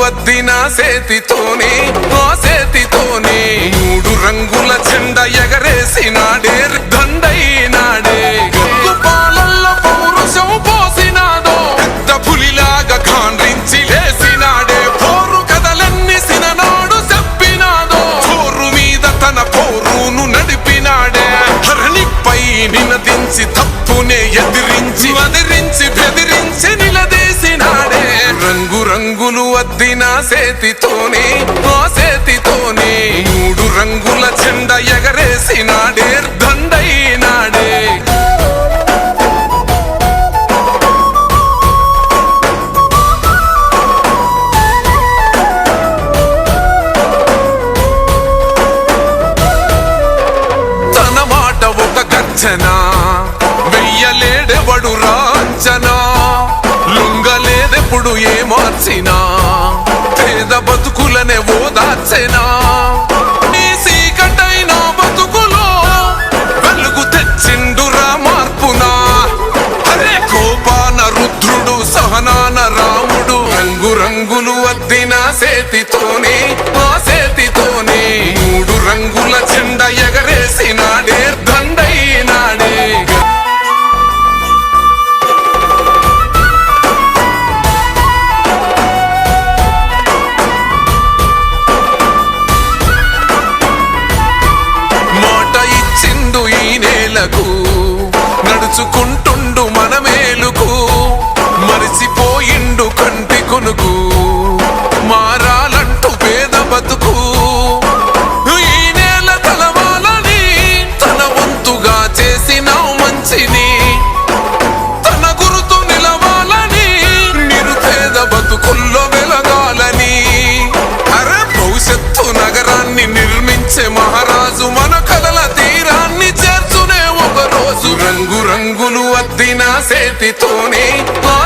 అద్దిన సేతితోనే ఆ సేతితోనే మూడు రంగుల జెండా ఎగరేసినాడే దండైనాడే పాలల్లో పౌరుషం పోసినాదో పెద్ద పులిలాగా ఖాండ్రించి లేసినాడే పోరు కథలన్నీ సిననాడు చెప్పినాదో పోరు మీద తన పోరును నడిపినాడే హరణిపై నినదించి తప్పునే ఎదిరించి బెదిరించి నిలదీసినాడే రంగు రంగులు అద్దిన సేతితోనే ఆ సేతితోనే మూడు రంగుల జెండా ఎగరేసినాడే దండైనాడే తన మాట ఒక గర్జన వెయ్యలేడెవడు రాంచనా లొంగలేదెప్పుడు ఏ మార్చినా పేద బతుకులనే ఓదార్చెనా నీ సీకటైన బతుకులో వెలుగు తెచ్చిండురా మార్పునా అరే కోపాన రుద్రుడు సహనాన రాముడు రంగు రంగులు అద్దిన సేతితోనే ఆ సేతితోనే మూడు రంగుల జెండా ఎగరేసినాడే దండైనాడే నడుచుకుంటుండు మన మేలుకు మరిచిపోయిండు కంటి కొనుకు మారాలంటూ పేద బతుకు ఈ నేల తలవాలని తన వంతుగా చేసిన మంచిని తన గురుతు నిలవాలని నిరుపేద బతుకుల్లో వెలగాలని అరే భవిష్యత్తు నగరాన్ని నిర్మించే మహారాజు మన కలల తీరాన్ని చేర్చునే ఒక రోజు రంగు రంగులు అద్దిన సేతితోనే ఆ